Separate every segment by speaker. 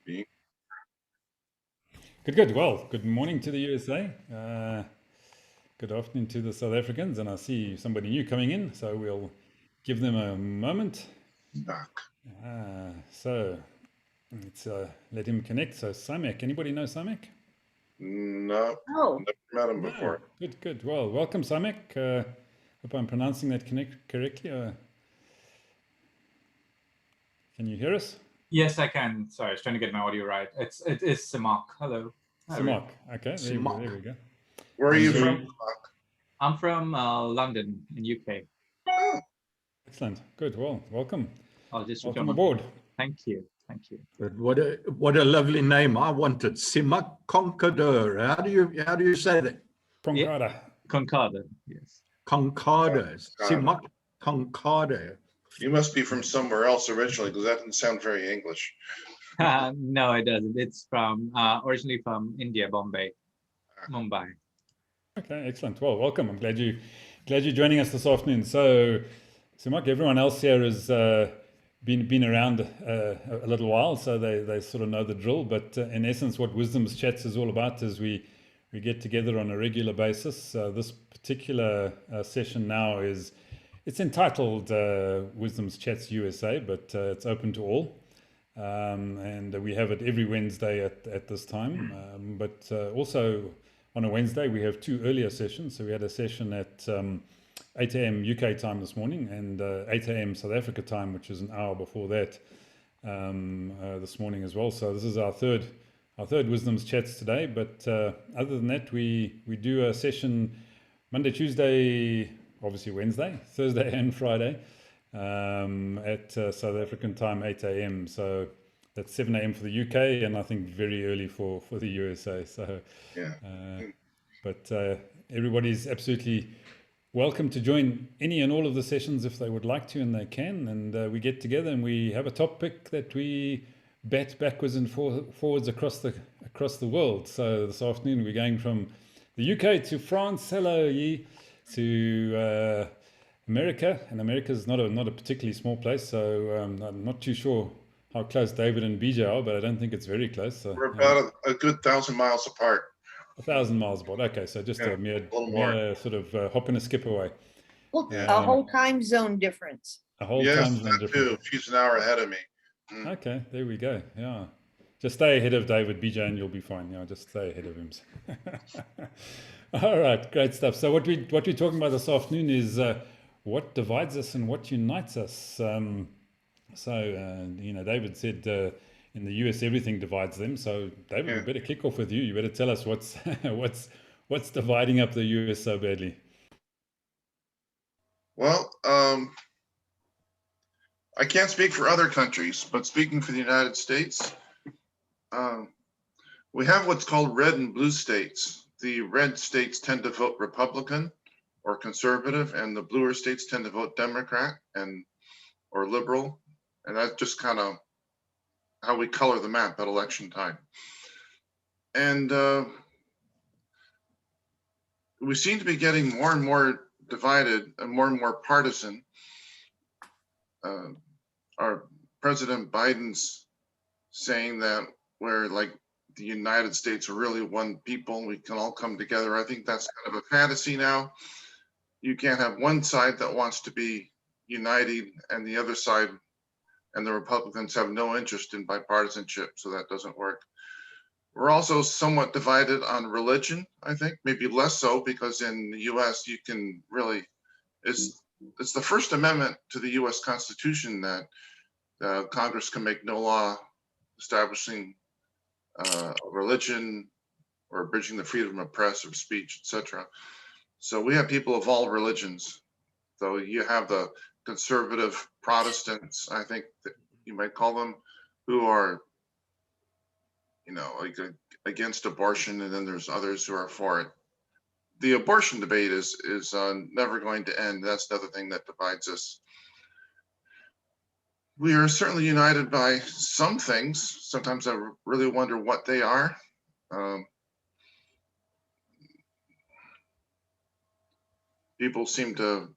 Speaker 1: Being
Speaker 2: Good, good. Well, good morning to the USA. Good afternoon to the South Africans. And I see somebody new coming in, so we'll give them a moment.
Speaker 1: back.
Speaker 2: So let's let him connect. So, Samek, anybody know Samek?
Speaker 1: No,
Speaker 3: Oh,
Speaker 1: never met him
Speaker 2: No.
Speaker 1: before.
Speaker 2: Good, good. Well, welcome, Samek. Hope I'm pronouncing that correctly. Can you hear us?
Speaker 4: Yes, I can. Sorry, I was trying to get my audio right. It is Samak. Hello. Hi, everyone.
Speaker 2: Samak. Okay, there we
Speaker 5: Smart.
Speaker 2: go.
Speaker 1: Where are
Speaker 4: And
Speaker 1: you
Speaker 2: So,
Speaker 1: from?
Speaker 4: I'm from London in UK.
Speaker 1: Oh,
Speaker 2: excellent. Good. Well, welcome.
Speaker 4: I'll just
Speaker 2: Welcome
Speaker 4: return on.
Speaker 2: aboard.
Speaker 4: Thank you. Thank you.
Speaker 5: But what a lovely name. I wanted Simak Conqueror. How do you say that?
Speaker 4: Yeah,
Speaker 2: Pronkada.
Speaker 4: Concorda. Yes.
Speaker 5: Concarder.
Speaker 1: got it.
Speaker 5: Simak Concarder.
Speaker 1: You must be from somewhere else originally because that didn't sound very English.
Speaker 4: No, it doesn't. It's from originally from India, Bombay, Mumbai.
Speaker 2: Okay, excellent. Well, welcome. I'm glad you're joining us this afternoon. So Mark, everyone else here has been around a little while, so they sort of know the drill. But in essence, what Wisdom's Chats is all about is we get together on a regular basis. This particular session now it's entitled Wisdom's Chats USA, but it's open to all. And we have it every Wednesday at this time. But also on a Wednesday, we have two earlier sessions. So we had a session at 8 a.m. UK time this morning and 8 a.m. South Africa time, which is an hour before that this morning as well. So this is our third Wisdom's Chats today. But other than that, we do a session Monday, Tuesday, obviously Wednesday, Thursday, and Friday at South African time, 8 a.m. So that's 7 a.m. for the UK, and I think very early for the USA. So,
Speaker 1: Yeah.
Speaker 2: but everybody's absolutely welcome to join any and all of the sessions if they would like to, and they can. And we get together and we have a topic that we bat backwards and forwards across the world. So this afternoon we're going from the UK to France. Hello, Yi, to America, and America is not a particularly small place, so I'm not too sure how close David and BJ are, but I don't think it's very close. So,
Speaker 1: We're about a good 1,000 miles apart.
Speaker 2: 1,000 miles apart. Okay, so just
Speaker 1: Yeah,
Speaker 2: a mere,
Speaker 1: a little more.
Speaker 2: mere sort of hop and a skip away.
Speaker 3: well,
Speaker 1: Yeah.
Speaker 3: a whole time zone difference.
Speaker 2: A whole
Speaker 1: Yes,
Speaker 2: time zone
Speaker 1: that
Speaker 2: difference.
Speaker 1: too. She's an hour ahead of me.
Speaker 2: Okay, there we go. Yeah. Just stay ahead of David, BJ, and you'll be fine. Yeah, just stay ahead of him. All right, great stuff. So what we're talking about this afternoon is what divides us and what unites us. David said in the US everything divides them. So David,
Speaker 1: Yeah.
Speaker 2: we better kick off with you. You better tell us what's what's dividing up the US so badly.
Speaker 1: Well, I can't speak for other countries, but speaking for the United States, we have what's called red and blue states. The red states tend to vote Republican or conservative, and the bluer states tend to vote Democrat or liberal. And that's just kind of how we color the map at election time. And we seem to be getting more and more divided and more partisan. Our President Biden's saying that we're like the United States are really one people, we can all come together. I think that's kind of a fantasy now. You can't have one side that wants to be united and the other side and the Republicans have no interest in bipartisanship, so that doesn't work. We're also somewhat divided on religion, I think, maybe less so because in the US you can really, it's the First Amendment to the US Constitution that Congress can make no law establishing a religion or abridging the freedom of press or speech, etc. So we have people of all religions. So you have the conservative Protestants, I think that you might call them, who are, like against abortion, and then there's others who are for it. The abortion debate is never going to end. That's another thing that divides us. We are certainly united by some things. Sometimes I really wonder what they are. People seem to,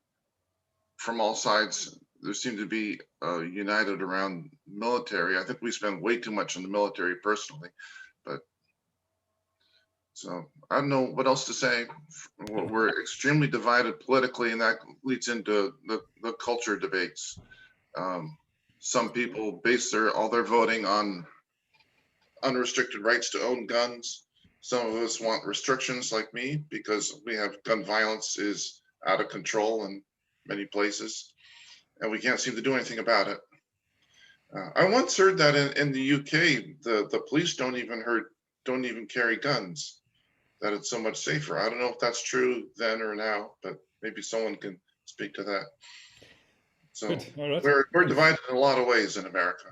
Speaker 1: from all sides, there seemed to be united around military. I think we spend way too much on the military personally, but so I don't know what else to say. We're extremely divided politically, and that leads into the culture debates. Some people base all their voting on unrestricted rights to own guns. Some of us want restrictions like me because we have gun violence is out of control in many places, and we can't seem to do anything about it. I once heard that in the UK, the police don't even carry guns, that it's so much safer. I don't know if that's true then or now, but maybe someone can speak to that. So
Speaker 2: Good. All right.
Speaker 1: we're divided in a lot of ways in America.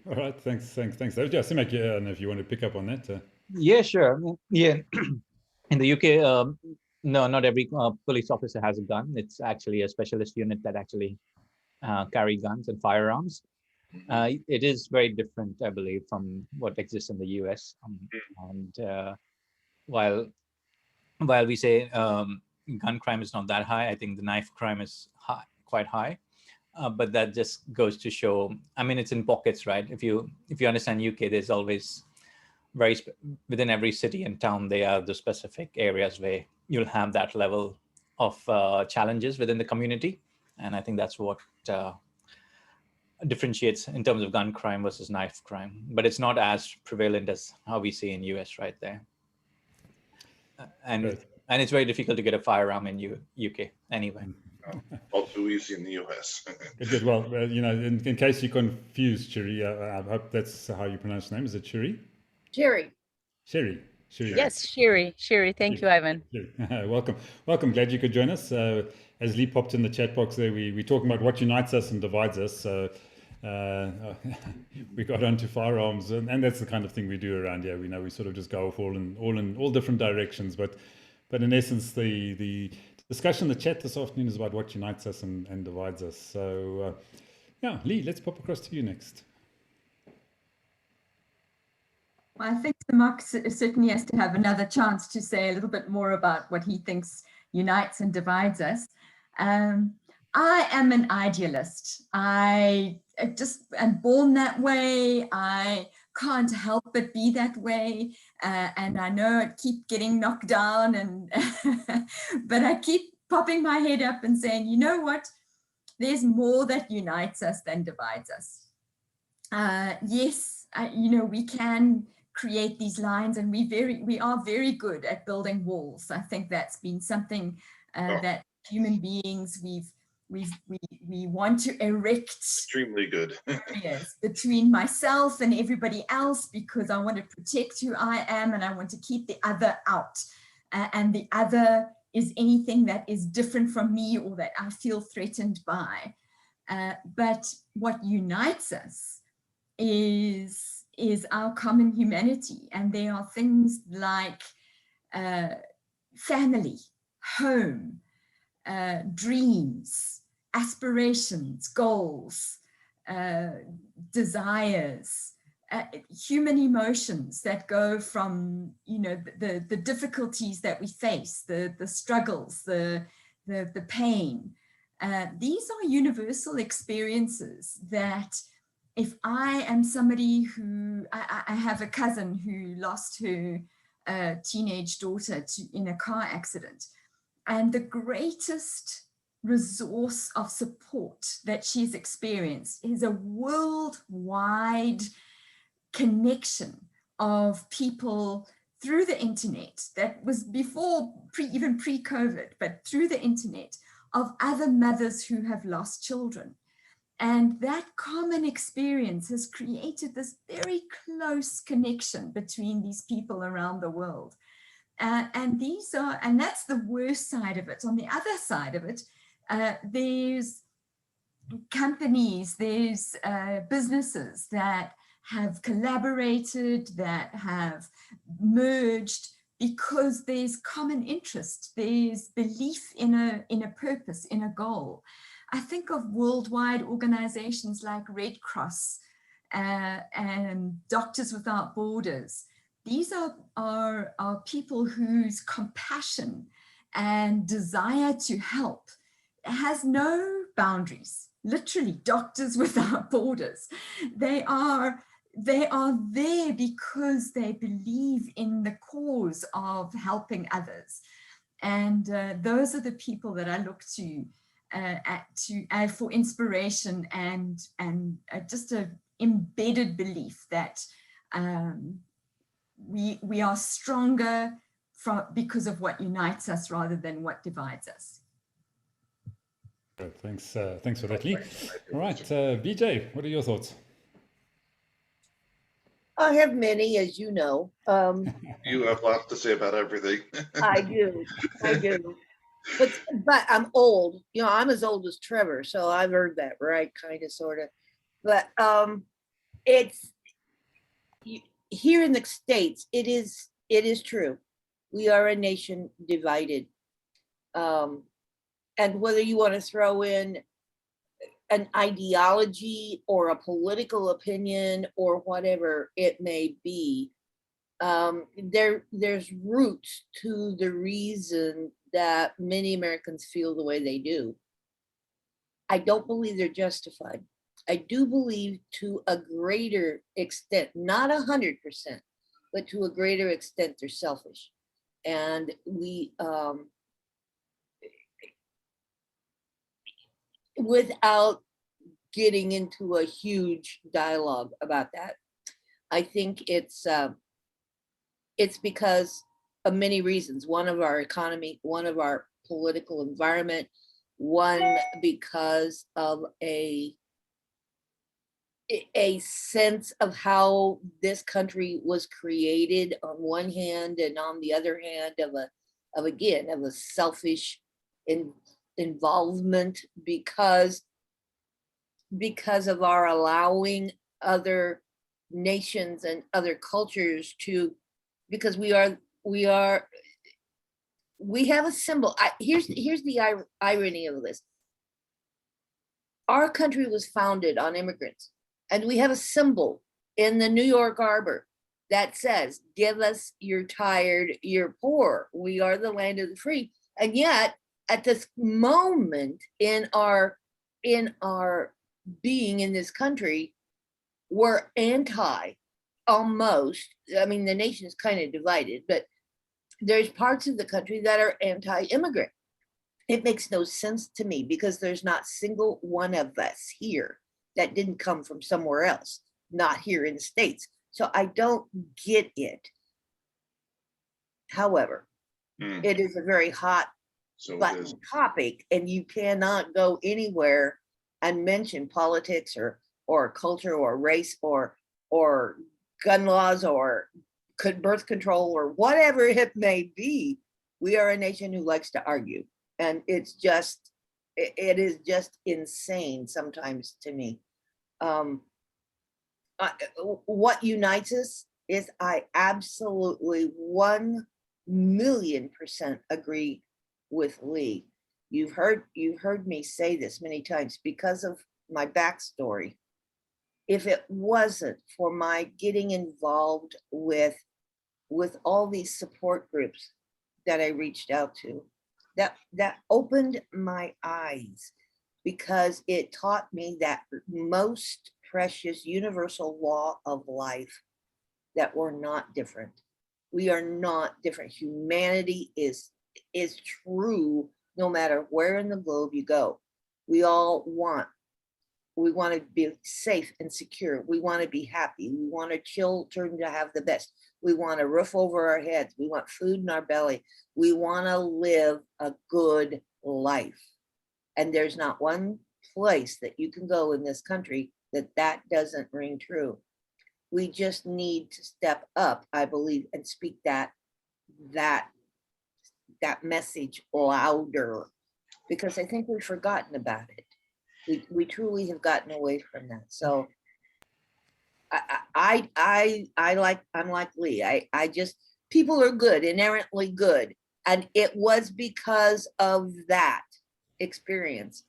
Speaker 2: All right. Thanks. David. Yeah, Simak, I don't know if you want to pick up on that.
Speaker 4: Yeah, sure. Yeah. In the UK, no, not every police officer has a gun. It's actually a specialist unit that actually carry guns and firearms. It is very different, I believe, from what exists in the US. And while we say gun crime is not that high, I think the knife crime is quite high. But that just goes to show, I mean, it's in pockets, right? If you understand UK, there's always within every city and town, there are the specific areas where you'll have that level of challenges within the community. And I think that's what differentiates in terms of gun crime versus knife crime. But it's not as prevalent as how we see in US right there. And it's very difficult to get a firearm in UK anyway.
Speaker 1: All too easy in the US.
Speaker 2: Good. Well, in case you're confused, Chiri, I hope that's how you pronounce the name. Is it Chiri?
Speaker 3: Jerry.
Speaker 2: Sherry.
Speaker 6: Yes, Shiri. Thank you, Ivan.
Speaker 2: Welcome. Glad you could join us. As Lee popped in the chat box there, we're talking about what unites us and divides us. So we got onto firearms, and that's the kind of thing we do around here. We sort of just go off all different directions, but in essence, the discussion in the chat this afternoon is about what unites us and divides us. So yeah, Lee, let's pop across to you next.
Speaker 7: Well, I think Simak certainly has to have another chance to say a little bit more about what he thinks unites and divides us. I am an idealist. I just am born that way. I can't help but be that way. And I know I keep getting knocked down, but I keep popping my head up and saying, you know what? There's more that unites us than divides us. Yes, we can create these lines, and we are very good at building walls. I think that's been something that human beings we want to erect
Speaker 1: Extremely good.
Speaker 7: barriers between myself and everybody else, because I want to protect who I am and I want to keep the other out. And the other is anything that is different from me or that I feel threatened by. But what unites us is our common humanity. And there are things like family, home, dreams, aspirations, goals, desires, human emotions that go from, the difficulties that we face, the struggles, the pain. These are universal experiences that if I am somebody who, I have a cousin who lost her teenage daughter in a car accident, and the greatest resource of support that she's experienced is a worldwide connection of people through the internet that was before even pre-COVID, but through the internet, of other mothers who have lost children. And that common experience has created this very close connection between these people around the world. And that's the worst side of it. On the other side of it, there's companies, there's businesses that have collaborated, that have merged because there's common interest, there's belief in a purpose, in a goal. I think of worldwide organizations like Red Cross and Doctors Without Borders. These are people whose compassion and desire to help has no boundaries, literally Doctors Without Borders. They are there because they believe in the cause of helping others. And those are the people that I look to for inspiration and just an embedded belief that we are stronger because of what unites us rather than what divides us.
Speaker 2: Good. Thanks for that, Lee. All right, BJ, what are your thoughts?
Speaker 3: I have many, as you know.
Speaker 1: You have lots to say about everything.
Speaker 3: I do. But I'm old. You know, I'm as old as Trevor, so I've heard that, right? Kind of, sort of. But it's here in the States. It is true. We are a nation divided. And whether you want to throw in an ideology or a political opinion or whatever it may be, there's roots to the reason that many Americans feel the way they do. I don't believe they're justified. I do believe to a greater extent, not 100%, but to a greater extent, they're selfish. And we, without getting into a huge dialogue about that, I think it's because of many reasons. One of our economy, one of our political environment, one because of a sense of how this country was created on one hand, and on the other hand of a selfish involvement because of our allowing other nations and other cultures to, because we have a symbol. Here's the irony of this. Our country was founded on immigrants, and we have a symbol in the New York Harbor that says, "Give us, you're tired, you're poor. We are the land of the free." And yet, at this moment in our being in this country, we're almost. I mean, the nation is kind of divided, but there's parts of the country that are anti-immigrant. It makes no sense to me because there's not single one of us here that didn't come from somewhere else, not here in the States. So I don't get it. However, it is a very hot button topic, and you cannot go anywhere and mention politics or culture or race or gun laws or birth control or whatever it may be. We are a nation who likes to argue, and it is just insane sometimes to me. What unites us is I absolutely 1,000,000% agree with Lee. You've heard me say this many times because of my backstory. If it wasn't for my getting involved with all these support groups that I reached out to, that opened my eyes, because it taught me that most precious universal law of life, that we're not different. We are not different. Humanity is true no matter where in the globe you go. We want to be safe and secure. We want to be happy. We want our children to have the best. We want a roof over our heads. We want food in our belly. We want to live a good life. And there's not one place that you can go in this country that doesn't ring true. We just need to step up, I believe, and speak that message louder, because I think we've forgotten about it. We truly have gotten away from that. So I'm like Lee. I just, people are good, inherently good. And it was because of that experience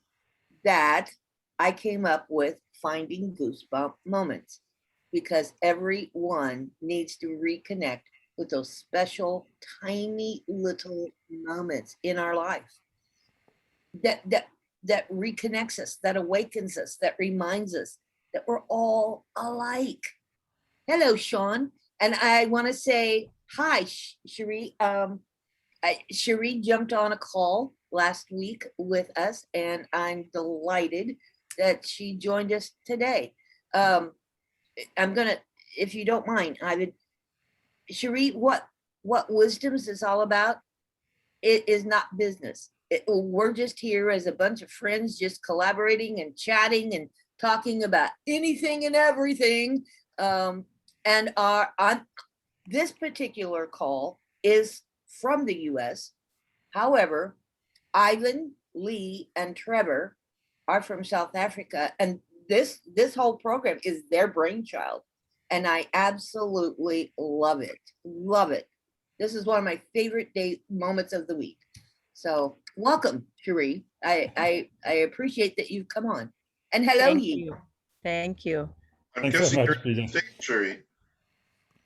Speaker 3: that I came up with Finding Goosebump Moments, because everyone needs to reconnect with those special, tiny little moments in our life that that reconnects us, that awakens us, that reminds us that we're all alike. Hello, Sean. And I want to say hi, Cherie. Cherie jumped on a call last week with us, and I'm delighted that she joined us today. I'm gonna, if you don't mind, I would, Cherie, what Wisdoms is all about? It is not business. We're just here as a bunch of friends, just collaborating and chatting and talking about anything and everything. And on this particular call is from the US. However, Ivan, Lee, and Trevor are from South Africa, and this whole program is their brainchild, and I absolutely love it. Love it. This is one of my favorite moments of the week. So welcome, Cherie. I appreciate that you've come on. And hello,
Speaker 6: Thank
Speaker 3: Yi.
Speaker 6: you. Thank you.
Speaker 1: I'm
Speaker 2: Thanks so
Speaker 1: guessing
Speaker 2: much,
Speaker 1: you're
Speaker 2: Peter.
Speaker 1: Sherry.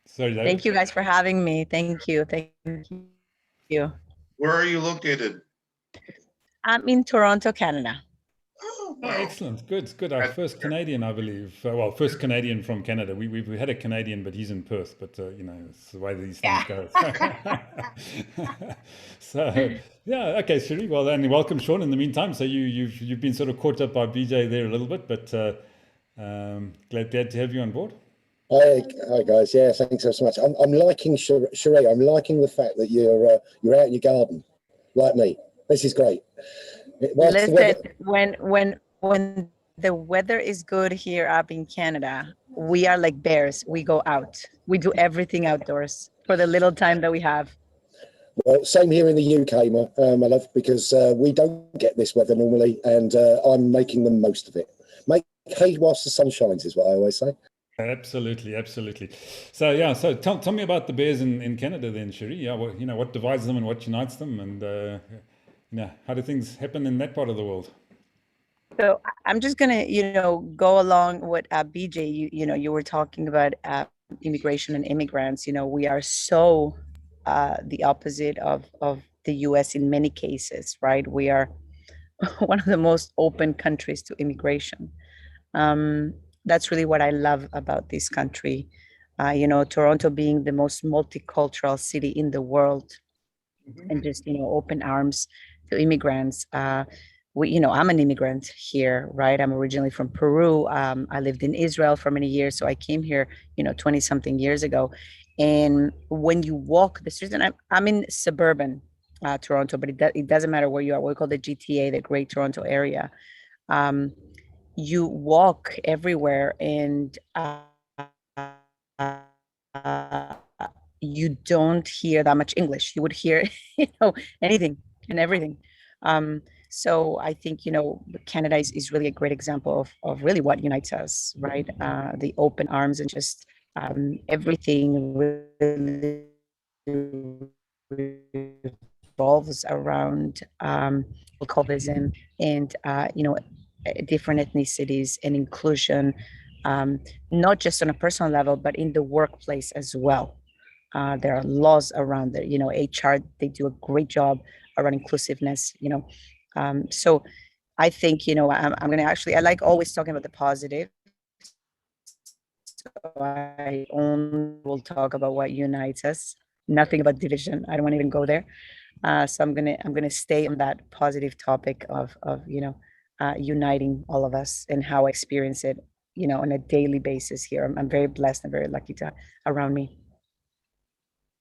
Speaker 2: Sorry, David.
Speaker 6: Thank you guys for having me. Thank you. Thank you.
Speaker 1: Where are you located?
Speaker 6: I'm in Toronto, Canada.
Speaker 1: Oh,
Speaker 2: Oh,
Speaker 1: wow.
Speaker 2: excellent. Good. Our first Canadian, I believe. Well, first Canadian from Canada. We had a Canadian, but he's in Perth. But you know, it's the way these things go. So yeah, okay, Cherie. Well, then welcome, Sean. In the meantime, so you've been sort of caught up by BJ there a little bit, but glad to have you on board.
Speaker 8: Hi guys. Yeah, thanks so much. I'm liking Cherie. I'm liking the fact that you're out in your garden, like me. This is great.
Speaker 6: Listen, when the weather is good here up in Canada, we are like bears. We go out. We do everything outdoors for the little time that we have.
Speaker 8: Well, same here in the UK, my love, because we don't get this weather normally, and I'm making the most of it. Make hay whilst the sun shines is what I always say.
Speaker 2: Absolutely. So yeah, so tell me about the bears in Canada then, Cherie. Yeah, what divides them and what unites them, and how do things happen in that part of the world?
Speaker 6: So I'm just gonna, go along with BJ. You were talking about immigration and immigrants. We are so the opposite of the U.S. in many cases, right? We are one of the most open countries to immigration. That's really what I love about this country. Toronto being the most multicultural city in the world, and just open arms to immigrants. I'm an immigrant here, right? I'm originally from Peru. I lived in Israel for many years, so I came here 20 something years ago. And when you walk the streets, and I'm in suburban Toronto, but it doesn't matter where you are. We call the GTA, the Great Toronto Area. You walk everywhere, and you don't hear that much English. You would hear, anything and everything. So I think, Canada is really a great example of really what unites us, right? The open arms and just everything really revolves around multiculturalism and, different ethnicities and inclusion, not just on a personal level, but in the workplace as well. There are laws around it, HR, they do a great job around inclusiveness, so I think, I'm going to I like always talking about the positive. So I only will talk about what unites us, nothing about division. I don't want to even go there. So I'm gonna stay on that positive topic of uniting all of us and how I experience it, on a daily basis here. I'm very blessed and very lucky to have around me.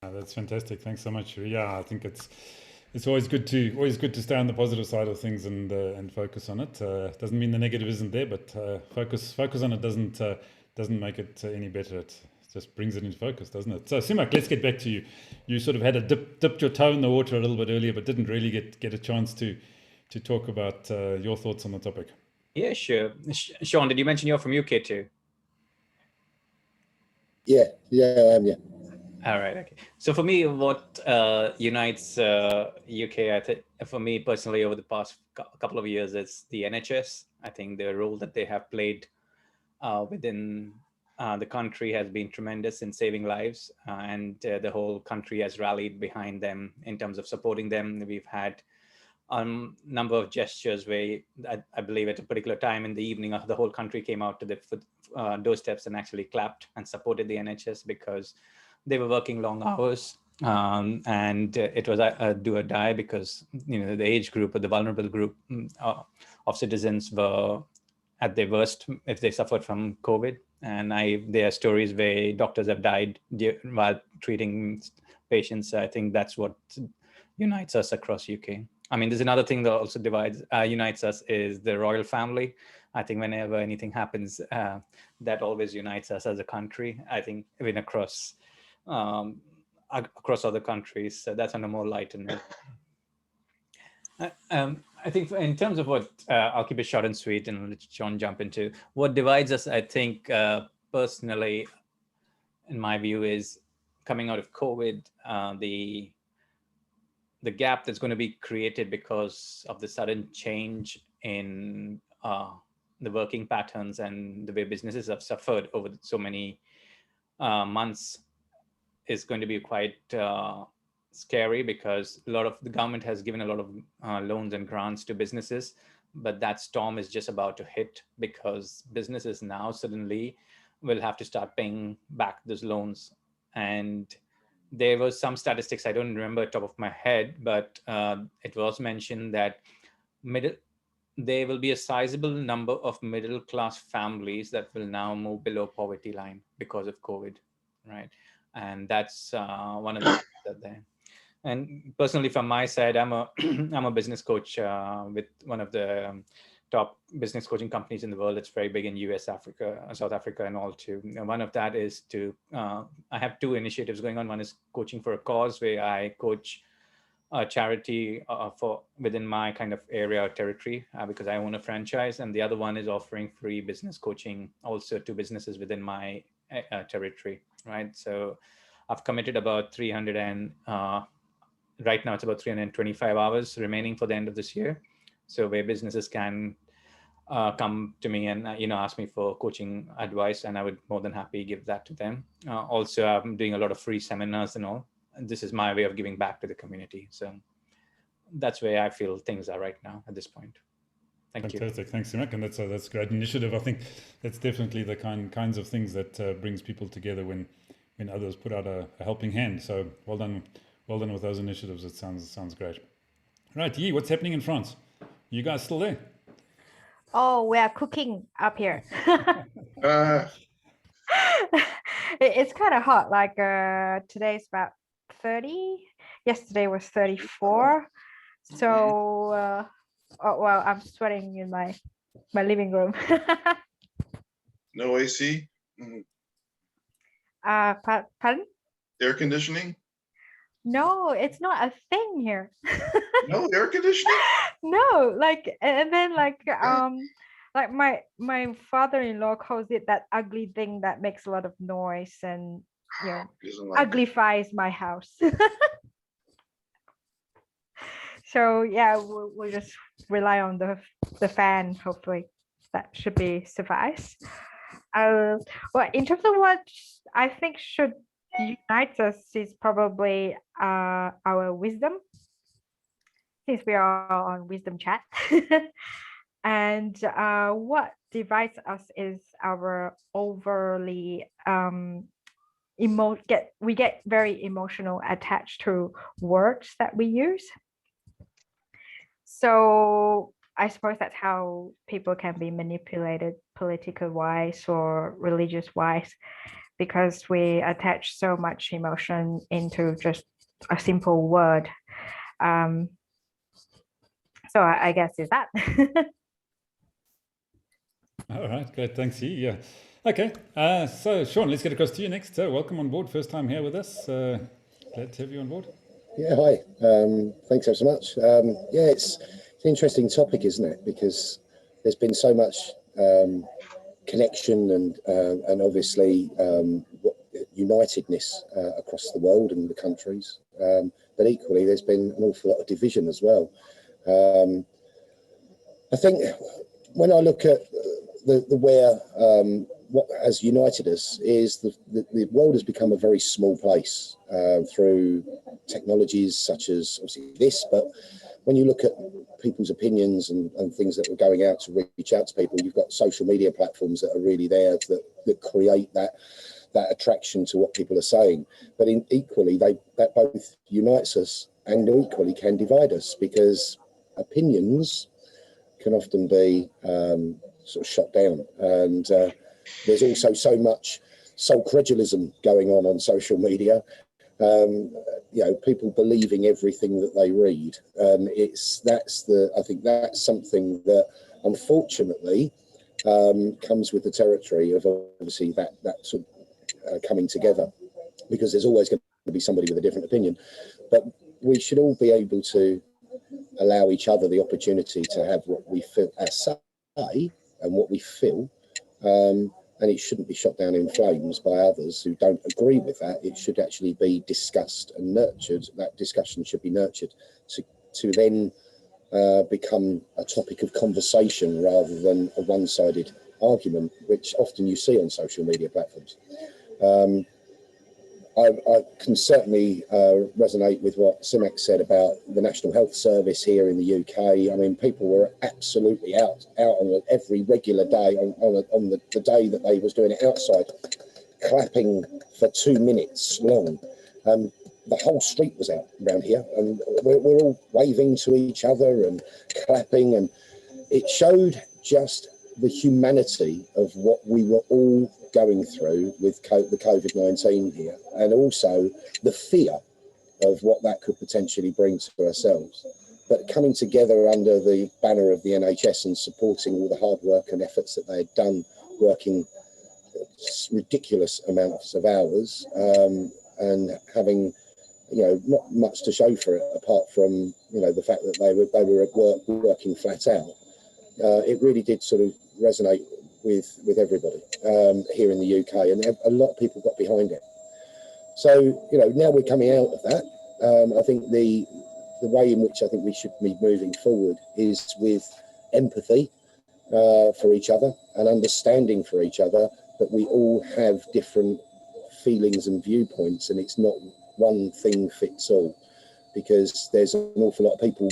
Speaker 2: That's fantastic. Thanks so much. Yeah, I think it's always good to stay on the positive side of things and focus on it. Doesn't mean the negative isn't there, but focus on it doesn't make it any better. It just brings it into focus, doesn't it? So Simak, let's get back to you. You sort of had dipped your toe in the water a little bit earlier, but didn't really get a chance to talk about your thoughts on the topic.
Speaker 4: Yeah, sure. Sean, did you mention you're from UK too?
Speaker 8: Yeah, I am. Yeah.
Speaker 4: All right. Okay. So for me, what unites UK, I think, for me personally, over the past couple of years, is the NHS. I think the role that they have played within the country has been tremendous in saving lives, and the whole country has rallied behind them in terms of supporting them. We've had number of gestures where I believe at a particular time in the evening, the whole country came out to the doorsteps and actually clapped and supported the NHS because they were working long hours. And it was a do or die because, the age group or the vulnerable group of citizens were at their worst if they suffered from COVID. And there are stories where doctors have died while treating patients. I think that's what unites us across UK. I mean, there's another thing that also unites us is the royal family. I think whenever anything happens, that always unites us as a country. I think even across other countries. So that's on a more lighter note. I think in terms of what, I'll keep it short and sweet and let John jump into. What divides us, I think, personally, in my view, is coming out of COVID, the gap that's going to be created because of the sudden change in the working patterns and the way businesses have suffered over so many months is going to be quite scary, because the government has given a lot of loans and grants to businesses, but that storm is just about to hit because businesses now suddenly will have to start paying back those loans. And there was some statistics, I don't remember top of my head, but it was mentioned that there will be a sizable number of middle class families that will now move below poverty line because of COVID, right? And that's one of the things that there. And personally, from my side, I'm a business coach with one of the top business coaching companies in the world. It's very big in US, Africa, South Africa, and all too. And one of that is I have two initiatives going on. One is coaching for a cause, where I coach a charity for within my kind of area or territory because I own a franchise. And the other one is offering free business coaching also to businesses within my territory, right? So I've committed about 300 and right now it's about 325 hours remaining for the end of this year. So where businesses can come to me and ask me for coaching advice, and I would more than happy give that to them. Also, I'm doing a lot of free seminars and all. And this is my way of giving back to the community. So that's where I feel things are right now at this point. Thank you.
Speaker 2: Fantastic. Thanks, Simak. And that's a great initiative. I think that's definitely the kinds of things that brings people together when others put out a helping hand. So well done with those initiatives. It sounds great. Right, Yi, what's happening in France? You guys still there?
Speaker 9: Oh, we are cooking up here.
Speaker 1: Uh,
Speaker 9: It's kind of hot. Like today's about 30. Yesterday was 34. So, well, I'm sweating in my living room.
Speaker 1: no AC? Mhm.
Speaker 9: Pardon?
Speaker 1: Air conditioning?
Speaker 9: No, it's not a thing here.
Speaker 1: No air conditioning?
Speaker 9: No, like, and then like my father-in-law calls it that ugly thing that makes a lot of noise and
Speaker 1: Isn't like
Speaker 9: uglifies my house. So yeah, we'll just rely on the fan. Hopefully that should be suffice. Well, in terms of what I think should unite us is probably our wisdom, since we are on wisdom chat. And what divides us is our overly we get very emotional attached to words that we use. So I suppose that's how people can be manipulated political wise or religious wise, because we attach so much emotion into just a simple word. So I guess is that.
Speaker 2: All right, great. Thanks, Yi. Yeah. Okay. So, Sean, let's get across to you next. So, welcome on board. First time here with us. Glad to have you on board.
Speaker 8: Yeah, hi. Thanks ever so much. Yeah, it's an interesting topic, isn't it? Because there's been so much connection and obviously unitedness across the world and the countries. But equally, there's been an awful lot of division as well. I think when I look at where what has united us is the world has become a very small place through technologies such as obviously this, but when you look at people's opinions and things that are going out to reach out to people, you've got social media platforms that are really there that create that attraction to what people are saying. But equally, that both unites us and equally can divide us, because opinions can often be sort of shot down. And there's also so much self-credulism going on social media. People believing everything that they read. I think that's something that unfortunately comes with the territory of obviously that sort of coming together, because there's always going to be somebody with a different opinion. But we should all be able to allow each other the opportunity to have what we feel as say and what we feel. And it shouldn't be shot down in flames by others who don't agree with that. It should actually be discussed and nurtured. That discussion should be nurtured to then become a topic of conversation rather than a one-sided argument, which often you see on social media platforms. I can certainly resonate with what Simak said about the National Health Service here in the UK. I mean, people were absolutely out on every regular day on the day that they was doing it outside, clapping for 2 minutes long. The whole street was out around here, and we're all waving to each other and clapping, and it showed just the humanity of what we were all going through with the COVID-19 here, and also the fear of what that could potentially bring to ourselves. But coming together under the banner of the NHS and supporting all the hard work and efforts that they had done, working ridiculous amounts of hours, and having not much to show for it apart from the fact that they were at work working flat out. It really did sort of resonate with everybody here in the UK, and a lot of people got behind it. So now we're coming out of that. I think the way in which I think we should be moving forward is with empathy for each other and understanding for each other that we all have different feelings and viewpoints, and it's not one thing fits all, because there's an awful lot of people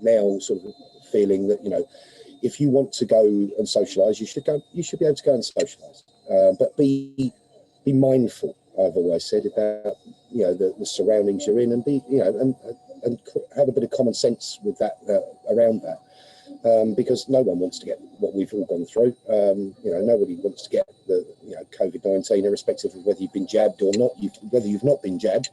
Speaker 8: now sort of feeling that if you want to go and socialise, you should be able to go and socialise, but be mindful. I've always said about the surroundings you're in, and be and have a bit of common sense with that around that, because no one wants to get what we've all gone through. Nobody wants to get the COVID-19, irrespective of whether you've been jabbed or not. Whether you've not been jabbed,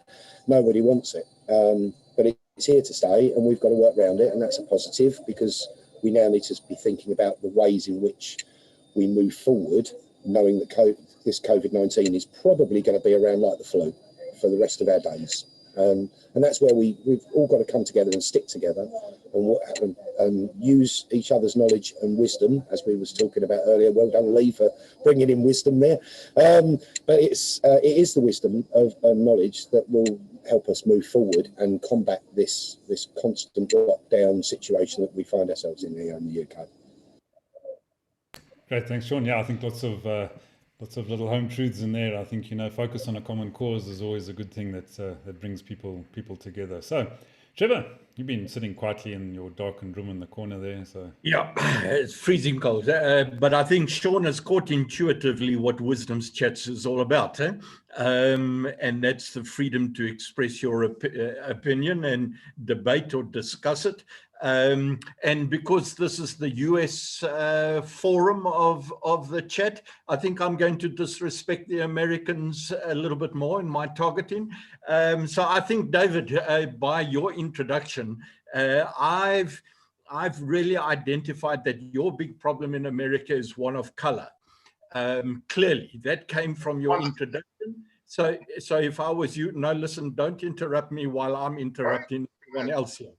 Speaker 8: nobody wants it. But it's here to stay, and we've got to work around it, and that's a positive, because we now need to be thinking about the ways in which we move forward, knowing that this COVID-19 is probably going to be around like the flu for the rest of our days. And that's where we've all got to come together and stick together and use each other's knowledge and wisdom, as we was talking about earlier. Well done, Lee, for bringing in wisdom there. But it is the wisdom of knowledge that will help us move forward and combat this constant lockdown situation that we find ourselves in here in the UK.
Speaker 2: Great, thanks, Sean. Yeah, I think lots of little home truths in there. I think focus on a common cause is always a good thing that brings people together. So, Trevor, you've been sitting quietly in your darkened room in the corner there. So
Speaker 5: yeah, it's freezing cold. But I think Sean has caught intuitively what Wisdom's Chats is all about. And that's the freedom to express your opinion and debate or discuss it. And because this is the US forum of the chat, I think I'm going to disrespect the Americans a little bit more in my targeting. So I think, David, by your introduction, I've really identified that your big problem in America is one of color. Clearly, that came from your introduction. So if I was you, no, listen, don't interrupt me while I'm interrupting everyone else here.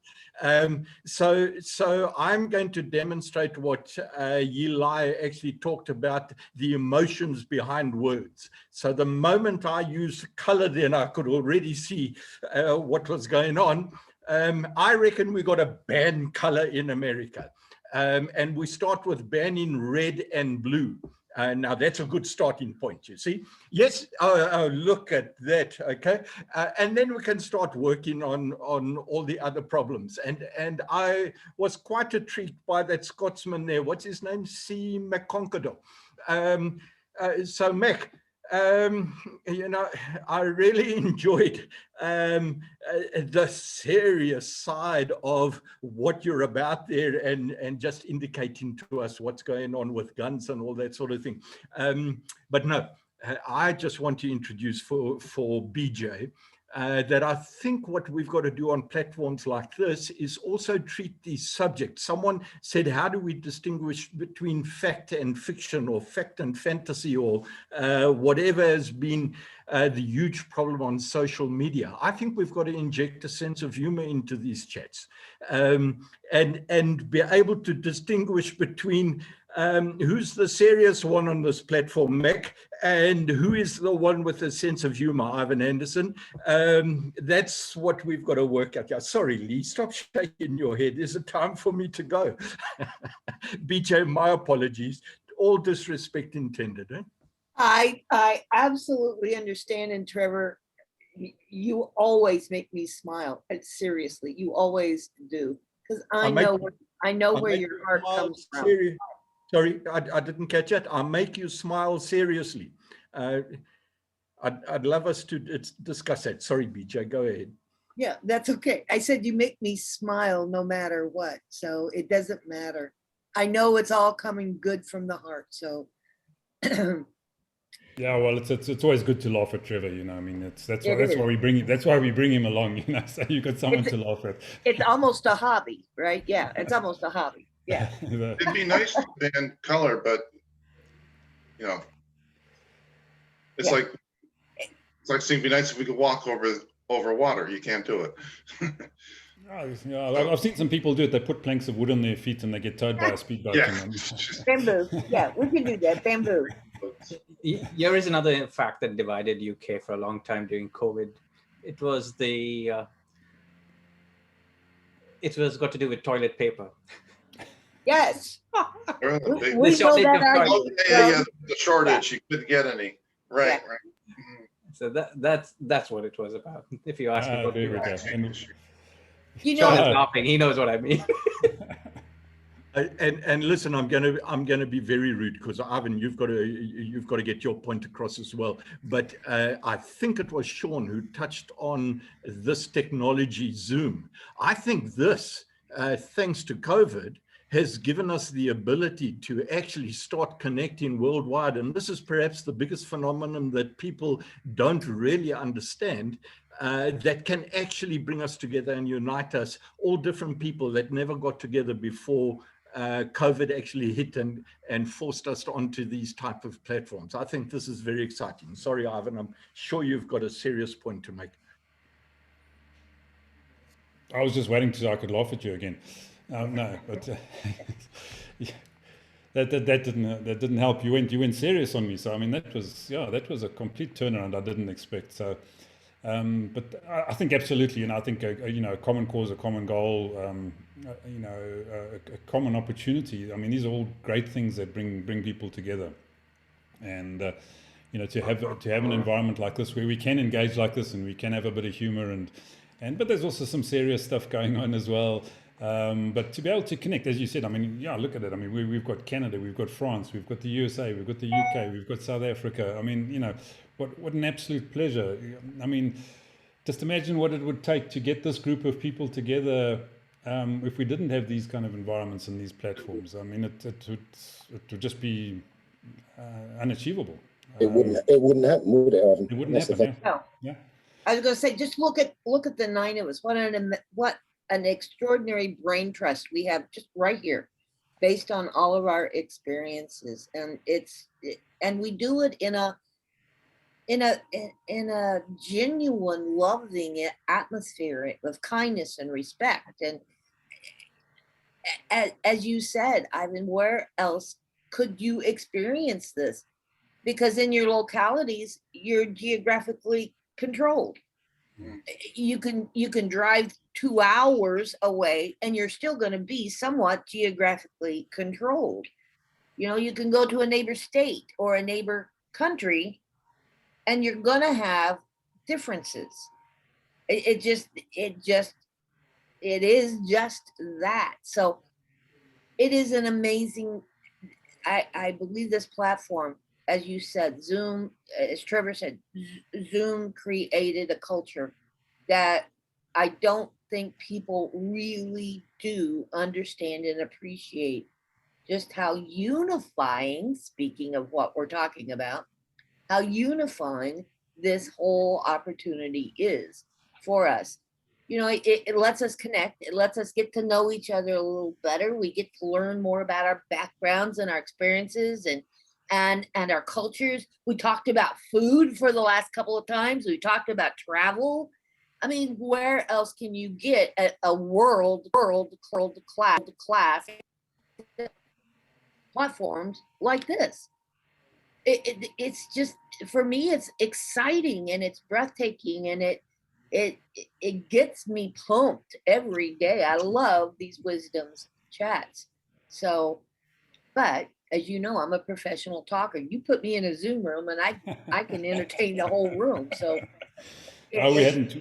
Speaker 5: So I'm going to demonstrate what Eli actually talked about, the emotions behind words. So the moment I used color, then I could already see what was going on. I reckon we got to ban color in America. And we start with banning red and blue. Now that's a good starting point, you see. Yes, look at that, okay? And then we can start working on all the other problems. And I was quite intrigued by that Scotsman there. What's his name? C. McConkill. So Mac, you know, I really enjoyed the serious side of what you're about there and just indicating to us what's going on with guns and all that sort of thing. But no, I just want to introduce for BJ that I think what we've got to do on platforms like this is also treat these subjects. Someone said, how do we distinguish between fact and fiction, or fact and fantasy, or whatever has been the huge problem on social media? I think we've got to inject a sense of humor into these chats and be able to distinguish between who's the serious one on this platform, Mac, and who is the one with a sense of humor, Ivan Anderson. That's what we've got to work out. Yeah, sorry, Lee, stop shaking your head. Is it time for me to go? BJ, my apologies. All disrespect intended. Eh?
Speaker 3: I absolutely understand. And Trevor, you always make me smile. Seriously, you always do. Because I know where your heart comes from.
Speaker 5: Sorry, I didn't catch it. I make you smile seriously. I'd love us to discuss that. Sorry, BJ, go ahead.
Speaker 3: Yeah, that's okay. I said you make me smile no matter what. So it doesn't matter. I know it's all coming good from the heart. So
Speaker 2: yeah, well, it's always good to laugh at Trevor. You know, I mean, that's why we bring him along. You know, so you got someone to laugh at.
Speaker 3: It's almost a hobby, right? Yeah, it's almost a hobby. Yeah.
Speaker 1: It'd be nice to ban color, but you know, it's like it'd be nice if we could walk over water. You can't do it.
Speaker 2: Yeah, I've seen some people do it. They put planks of wood on their feet and they get towed by a speedboat.
Speaker 1: Yeah.
Speaker 3: Bamboo. Yeah, we can do that. Bamboo.
Speaker 10: Here is another fact that divided UK for a long time during COVID. It was got to do with toilet paper.
Speaker 3: Yes.
Speaker 1: Really?
Speaker 3: We know that
Speaker 1: Oh, yeah, the shortage. You couldn't get any. Right,
Speaker 3: Yeah.
Speaker 1: right.
Speaker 10: So that's what it was about. If you ask me what
Speaker 2: There we go.
Speaker 3: You
Speaker 10: Sean
Speaker 3: know,
Speaker 10: is laughing. He knows what I mean.
Speaker 5: And listen, I'm gonna be very rude because Ivan, you've got to get your point across as well. But I think it was Sean who touched on this technology, Zoom. I think this, thanks to COVID, has given us the ability to actually start connecting worldwide. And this is perhaps the biggest phenomenon that people don't really understand, that can actually bring us together and unite us, all different people that never got together before COVID actually hit and forced us onto these type of platforms. I think this is very exciting. Sorry, Ivan, I'm sure you've got a serious point to make.
Speaker 2: I was just waiting so I could laugh at you again. No, but yeah, that didn't help. You went serious on me. So I mean, that was a complete turnaround I didn't expect. So, but I think absolutely, and I think a common cause, a common goal, a common opportunity. I mean, these are all great things that bring people together, and to have an environment like this where we can engage like this and we can have a bit of humor but there's also some serious stuff going on as well. But to be able to connect, as you said, I mean, yeah, look at it. I mean, we've got Canada, we've got France, we've got the USA, we've got the UK, we've got South Africa. I mean, what an absolute pleasure. I mean, just imagine what it would take to get this group of people together if we didn't have these kind of environments and these platforms. I mean, it would just be unachievable.
Speaker 8: It wouldn't happen, would it, Ivan?
Speaker 2: It wouldn't
Speaker 8: That's the
Speaker 2: happen.
Speaker 8: thing.
Speaker 3: no.
Speaker 2: Yeah.
Speaker 3: I was going to say, just look at the nine of us. What an extraordinary brain trust we have just right here, based on all of our experiences, and and we do it in a genuine, loving atmosphere of kindness and respect. And as you said, Ivan, where else could you experience this? Because in your localities, you're geographically controlled. You can drive 2 hours away and you're still going to be somewhat geographically controlled. You know, you can go to a neighbor state or a neighbor country and you're gonna have differences. It is just that. So it is an amazing, I believe this platform, as you said, Zoom, as Trevor said, Zoom created a culture that I don't think people really do understand and appreciate just how unifying, speaking of what we're talking about, how unifying this whole opportunity is for us. You know, it lets us connect. It lets us get to know each other a little better. We get to learn more about our backgrounds and our experiences and our cultures. We talked about food for the last couple of times. We talked about travel. I mean, where else can you get a world class platforms like this? It's just, for me, it's exciting and it's breathtaking, and it gets me pumped every day. I love these wisdoms chats. So, but as you know, I'm a professional talker. You put me in a Zoom room and I can entertain the whole room. So
Speaker 2: Oh, we hadn't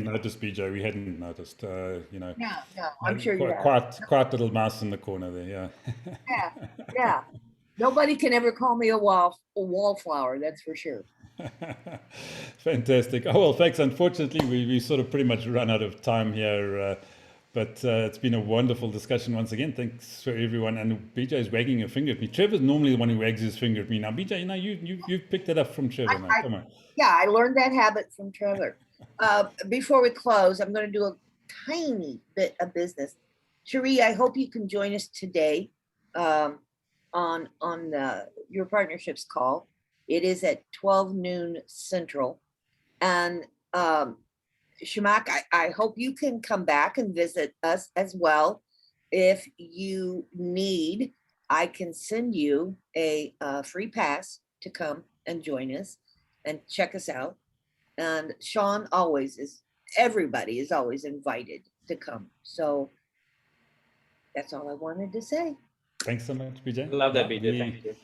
Speaker 2: noticed, BJ. We hadn't noticed. You know.
Speaker 3: No, I'm sure you have.
Speaker 2: Quiet little mouse in the corner there. Yeah.
Speaker 3: Yeah. Nobody can ever call me a wallflower. That's for sure.
Speaker 2: Fantastic. Oh well, thanks. Unfortunately, we sort of pretty much run out of time here. But it's been a wonderful discussion once again. Thanks for everyone. And BJ is wagging a finger at me. Trevor's normally the one who wags his finger at me. Now, BJ, you know, you've picked it up from Trevor now. Come on.
Speaker 3: Yeah, I learned that habit from Trevor. Before we close, I'm going to do a tiny bit of business. Cherie, I hope you can join us today on your partnerships call. It is at 12 noon Central. And Shamak, I hope you can come back and visit us as well. If you need, I can send you a free pass to come and join us and check us out. And Sean everybody is always invited to come. So that's all I wanted to say.
Speaker 2: Thanks so much, BJ.
Speaker 10: Love that, BJ. Thank you.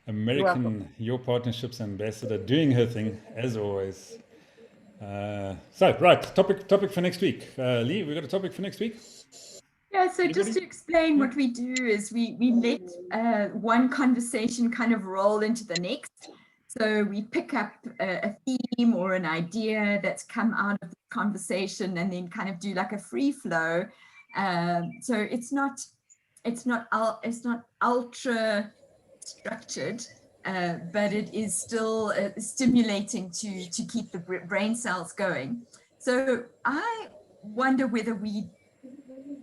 Speaker 2: American Your Partnerships Ambassador doing her thing as always. So right, topic for next week. Lee, we got a topic for next week?
Speaker 7: Yeah, so just to explain what we do is we let one conversation kind of roll into the next. So we pick up a theme or an idea that's come out of the conversation and then kind of do like a free flow. So it's not ultra structured, but it is still stimulating to keep the brain cells going. So I wonder whether we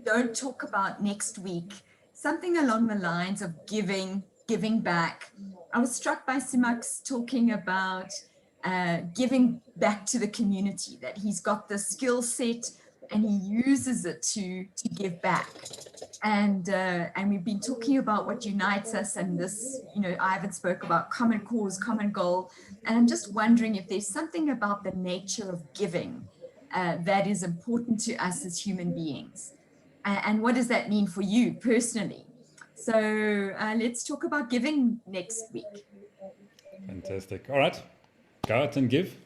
Speaker 7: don't talk about next week something along the lines of giving back. I was struck by Simak's talking about giving back to the community, that he's got the skill set and he uses it to give back. And we've been talking about what unites us, and this, you know, Ivan spoke about common cause, common goal. And I'm just wondering if there's something about the nature of giving that is important to us as human beings. And what does that mean for you personally? So let's talk about giving next week.
Speaker 2: Fantastic. All right, go out and give.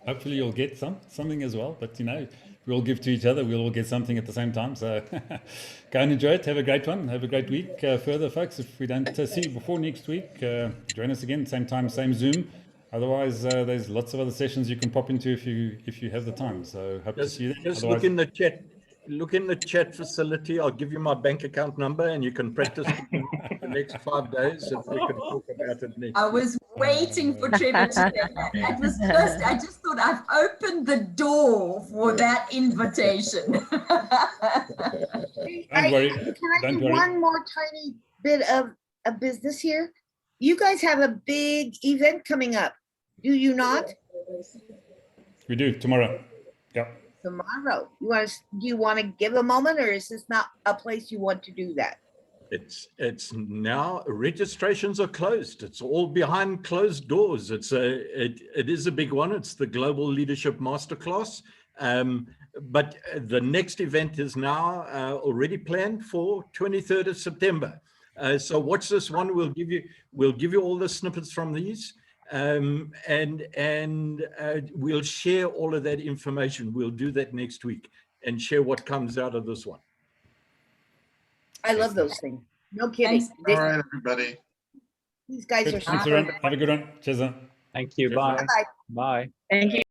Speaker 2: Hopefully you'll get something as well, but you know, we all give to each other, we'll all get something at the same time. So go and enjoy it. Have a great one. Have a great week further, folks. If we don't see you before next week, join us again, same time, same Zoom. Otherwise, there's lots of other sessions you can pop into if you have the time. So hope to see you there.
Speaker 5: Just look in the chat. Look in the chat facility. I'll give you my bank account number and you can practice the next 5 days if we can talk about it next.
Speaker 7: I was waiting for Trevor to say that. I just thought I've opened the door for that invitation.
Speaker 2: Don't worry.
Speaker 3: Can I do one more tiny bit of business here? You guys have a big event coming up, do you not?
Speaker 2: We do tomorrow. Yep.
Speaker 3: Tomorrow. Do you want to give a moment, or is this not a place you want to do that?
Speaker 5: It's now registrations are closed. It's all behind closed doors. It is a big one. It's the Global Leadership Masterclass. But the next event is now already planned for 23rd of September. So watch this one. We'll give you all the snippets from these, and we'll share all of that information. We'll do that next week and share what comes out of this one.
Speaker 3: I love those things. No kidding.
Speaker 7: Thanks.
Speaker 3: They-
Speaker 1: All right, everybody.
Speaker 3: These guys are
Speaker 2: Thanks,
Speaker 3: so
Speaker 2: everyone. Have a good one. Cheers.
Speaker 4: Thank you.
Speaker 2: Cheers.
Speaker 4: Bye.
Speaker 3: Bye-bye.
Speaker 4: Bye.
Speaker 6: Thank you.